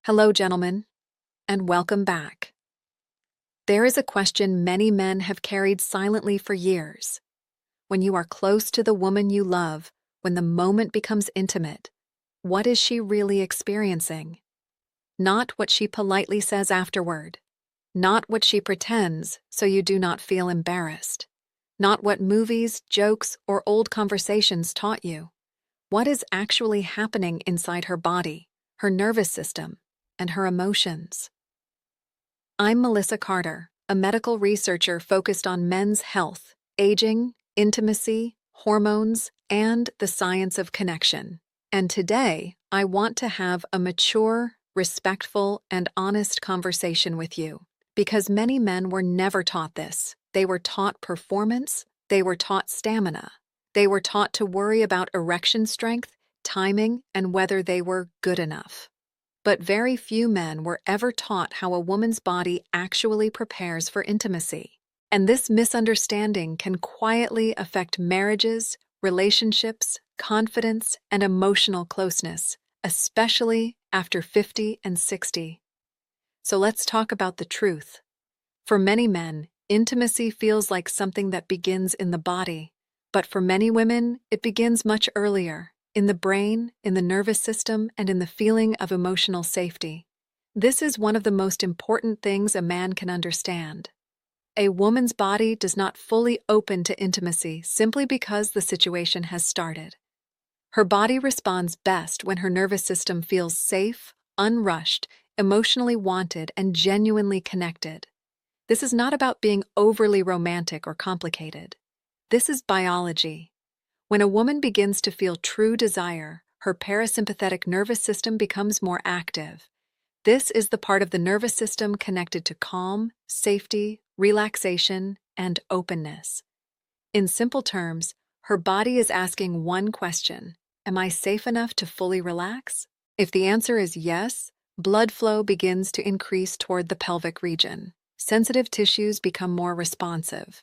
Hello, gentlemen, and welcome back. There is a question many men have carried silently for years. When you are close to the woman you love, when the moment becomes intimate, what is she really experiencing? Not what she politely says afterward. Not what she pretends so you do not feel embarrassed. Not what movies, jokes, or old conversations taught you. What is actually happening inside her body, her nervous system, and her emotions? I'm Melissa Carter, a medical researcher focused on men's health, aging, intimacy, hormones, and the science of connection. And today, I want to have a mature, respectful, and honest conversation with you. Because many men were never taught this. They were taught performance, they were taught stamina. They were taught to worry about erection strength, timing, and whether they were good enough. But very few men were ever taught how a woman's body actually prepares for intimacy. And this misunderstanding can quietly affect marriages, relationships, confidence, and emotional closeness, especially after 50 and 60. So let's talk about the truth. For many men, intimacy feels like something that begins in the body. But for many women, it begins much earlier. In the brain, in the nervous system, and in the feeling of emotional safety. This is one of the most important things a man can understand. A woman's body does not fully open to intimacy simply because the situation has started. Her body responds best when her nervous system feels safe, unrushed, emotionally wanted, and genuinely connected. This is not about being overly romantic or complicated. This is biology. When a woman begins to feel true desire, her parasympathetic nervous system becomes more active. This is the part of the nervous system connected to calm, safety, relaxation, and openness. In simple terms, her body is asking one question: am I safe enough to fully relax? If the answer is yes, blood flow begins to increase toward the pelvic region. Sensitive tissues become more responsive.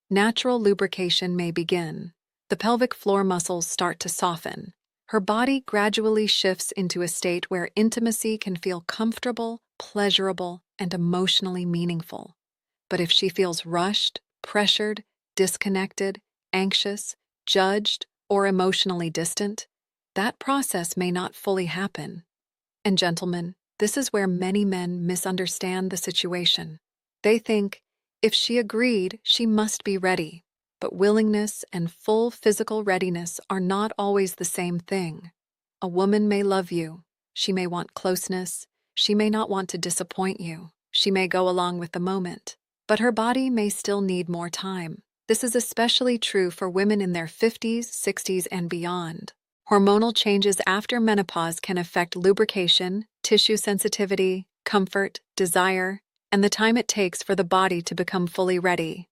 Natural lubrication may begin. The pelvic floor muscles start to soften. Her body gradually shifts into a state where intimacy can feel comfortable, pleasurable, and emotionally meaningful. But if she feels rushed, pressured, disconnected, anxious, judged, or emotionally distant, that process may not fully happen. And gentlemen, this is where many men misunderstand the situation. They think, if she agreed, she must be ready. But willingness and full physical readiness are not always the same thing. A woman may love you. She may want closeness. She may not want to disappoint you. She may go along with the moment. But her body may still need more time. This is especially true for women in their 50s, 60s, and beyond. Hormonal changes after menopause can affect lubrication, tissue sensitivity, comfort, desire, and the time it takes for the body to become fully ready.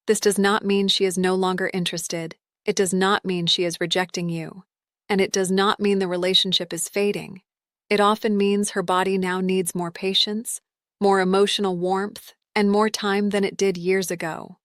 This does not mean she is no longer interested. It does not mean she is rejecting you. And it does not mean the relationship is fading. It often means her body now needs more patience, more emotional warmth, and more time than it did years ago.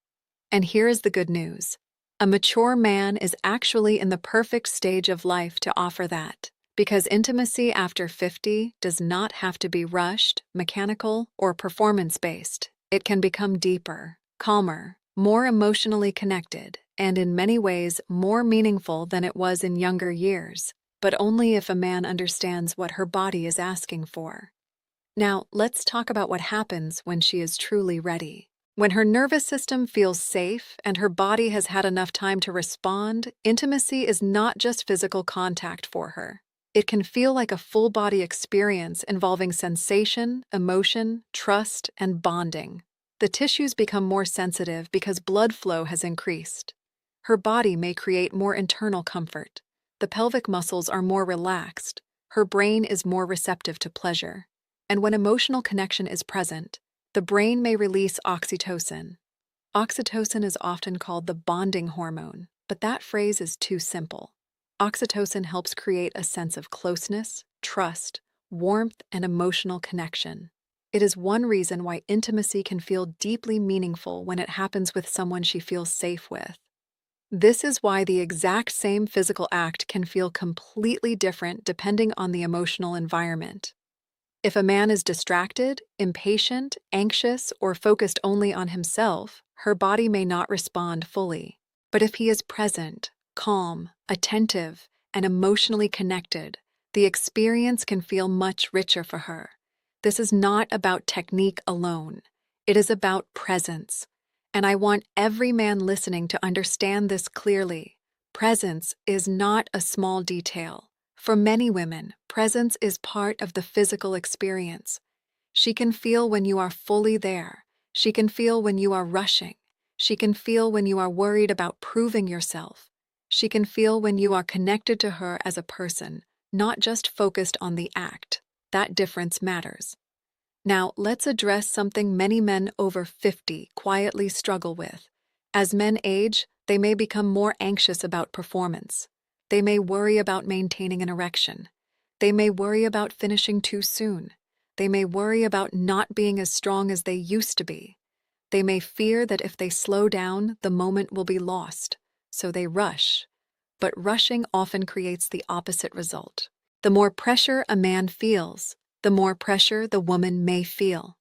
And here is the good news. A mature man is actually in the perfect stage of life to offer that. Because intimacy after 50 does not have to be rushed, mechanical, or performance-based. It can become deeper, calmer, more emotionally connected, and in many ways more meaningful than it was in younger years, but only if a man understands what her body is asking for. Now, let's talk about what happens when she is truly ready. When her nervous system feels safe and her body has had enough time to respond, intimacy is not just physical contact for her. It can feel like a full-body experience involving sensation, emotion, trust, and bonding. The tissues become more sensitive because blood flow has increased. Her body may create more internal comfort. The pelvic muscles are more relaxed. Her brain is more receptive to pleasure. And when emotional connection is present, the brain may release oxytocin. Oxytocin is often called the bonding hormone, but that phrase is too simple. Oxytocin helps create a sense of closeness, trust, warmth, and emotional connection. It is one reason why intimacy can feel deeply meaningful when it happens with someone she feels safe with. This is why the exact same physical act can feel completely different depending on the emotional environment. If a man is distracted, impatient, anxious, or focused only on himself, her body may not respond fully. But if he is present, calm, attentive, and emotionally connected, the experience can feel much richer for her. This is not about technique alone. It is about presence. And I want every man listening to understand this clearly. Presence is not a small detail. For many women, presence is part of the physical experience. She can feel when you are fully there. She can feel when you are rushing. She can feel when you are worried about proving yourself. She can feel when you are connected to her as a person, not just focused on the act. That difference matters. Now, let's address something many men over 50 quietly struggle with. As men age, they may become more anxious about performance. They may worry about maintaining an erection. They may worry about finishing too soon. They may worry about not being as strong as they used to be. They may fear that if they slow down, the moment will be lost. So they rush. But rushing often creates the opposite result. The more pressure a man feels, the more pressure the woman may feel.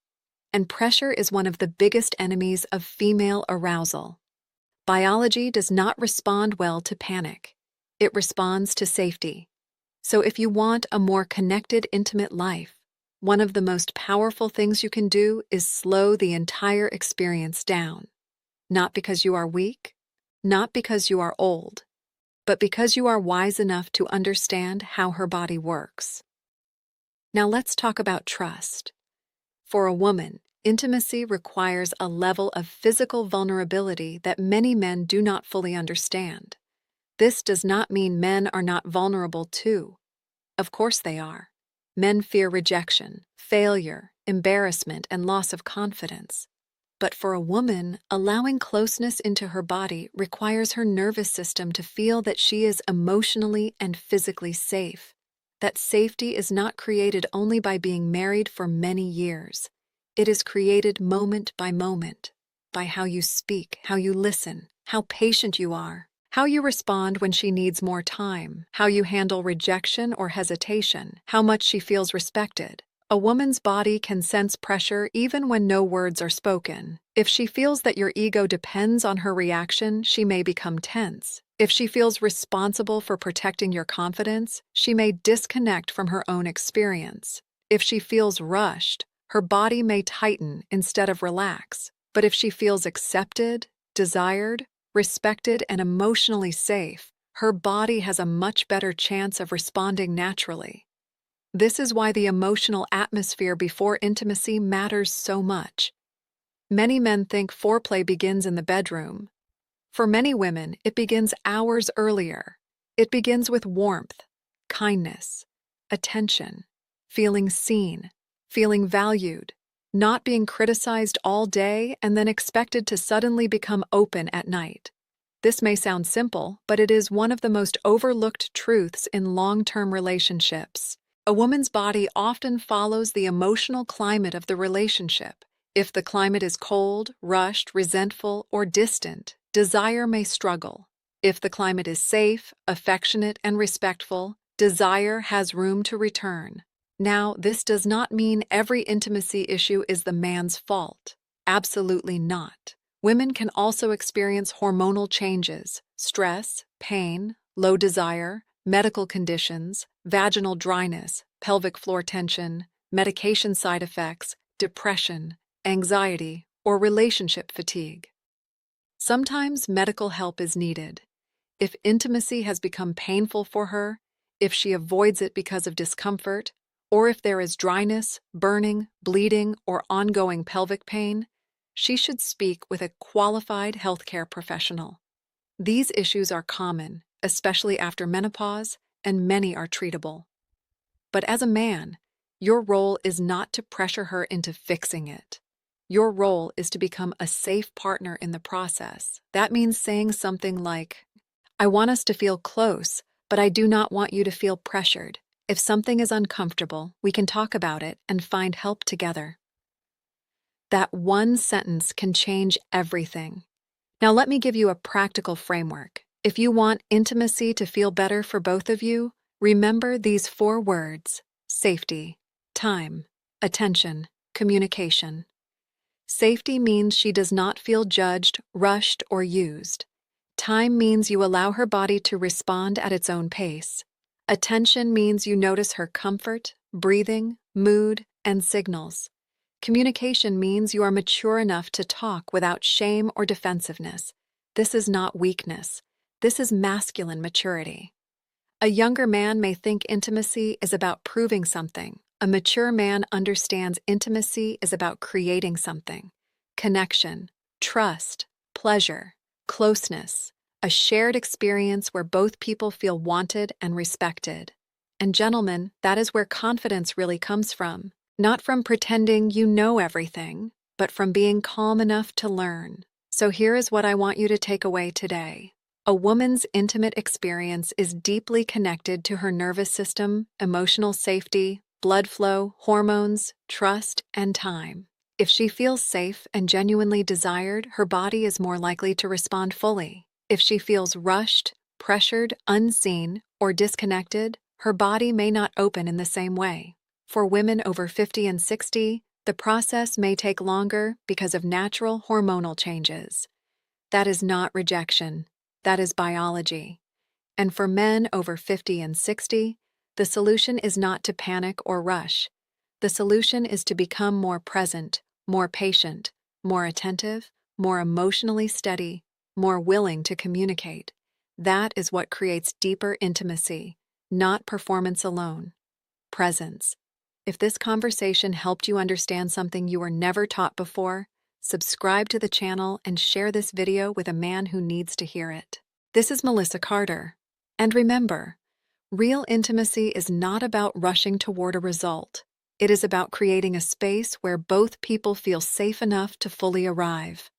And pressure is one of the biggest enemies of female arousal. Biology does not respond well to panic. It responds to safety. So if you want a more connected, intimate life, one of the most powerful things you can do is slow the entire experience down. Not because you are weak, not because you are old, but because you are wise enough to understand how her body works. Now let's talk about trust. For a woman, intimacy requires a level of physical vulnerability that many men do not fully understand. This does not mean men are not vulnerable too. Of course they are. Men fear rejection, failure, embarrassment, and loss of confidence. But for a woman, allowing closeness into her body requires her nervous system to feel that she is emotionally and physically safe. That safety is not created only by being married for many years. It is created moment by moment, by how you speak, how you listen, how patient you are, how you respond when she needs more time, how you handle rejection or hesitation, how much she feels respected. A woman's body can sense pressure even when no words are spoken. If she feels that your ego depends on her reaction, she may become tense. If she feels responsible for protecting your confidence, she may disconnect from her own experience. If she feels rushed, her body may tighten instead of relax. But if she feels accepted, desired, respected, and emotionally safe, her body has a much better chance of responding naturally. This is why the emotional atmosphere before intimacy matters so much. Many men think foreplay begins in the bedroom. For many women, it begins hours earlier. It begins with warmth, kindness, attention, feeling seen, feeling valued, not being criticized all day and then expected to suddenly become open at night. This may sound simple, but it is one of the most overlooked truths in long-term relationships. A woman's body often follows the emotional climate of the relationship. If the climate is cold, rushed, resentful, or distant, desire may struggle. If the climate is safe, affectionate, and respectful, desire has room to return. Now, this does not mean every intimacy issue is the man's fault. Absolutely not. Women can also experience hormonal changes, stress, pain, low desire, medical conditions, vaginal dryness, pelvic floor tension, medication side effects, depression, anxiety, or relationship fatigue. Sometimes medical help is needed. If intimacy has become painful for her, if she avoids it because of discomfort, or if there is dryness, burning, bleeding, or ongoing pelvic pain, she should speak with a qualified healthcare professional. These issues are common, especially after menopause, and many are treatable. But as a man, your role is not to pressure her into fixing it. Your role is to become a safe partner in the process. That means saying something like, "I want us to feel close, but I do not want you to feel pressured. If something is uncomfortable, we can talk about it and find help together." That one sentence can change everything. Now let me give you a practical framework. If you want intimacy to feel better for both of you, remember these 4 words: safety, time, Attention, communication. Safety means she does not feel judged, rushed, or used. Time means you allow her body to respond at its own pace. Attention means you notice her comfort, breathing, mood, and signals. Communication means you are mature enough to talk without shame or defensiveness. This is not weakness. This is masculine maturity. A younger man may think intimacy is about proving something. A mature man understands intimacy is about creating something. Connection, trust, pleasure, closeness, a shared experience where both people feel wanted and respected. And gentlemen, that is where confidence really comes from. Not from pretending you know everything, but from being calm enough to learn. So here is what I want you to take away today. A woman's intimate experience is deeply connected to her nervous system, emotional safety, blood flow, hormones, trust, and time. If she feels safe and genuinely desired, her body is more likely to respond fully. If she feels rushed, pressured, unseen, or disconnected, her body may not open in the same way. For women over 50 and 60, the process may take longer because of natural hormonal changes. That is not rejection. That is biology. And for men over 50 and 60, the solution is not to panic or rush. The solution is to become more present, more patient, more attentive, more emotionally steady, more willing to communicate. That is what creates deeper intimacy, not performance alone. Presence. If this conversation helped you understand something you were never taught before, subscribe to the channel and share this video with a man who needs to hear it. This is Melissa Carter. And remember, real intimacy is not about rushing toward a result. It is about creating a space where both people feel safe enough to fully arrive.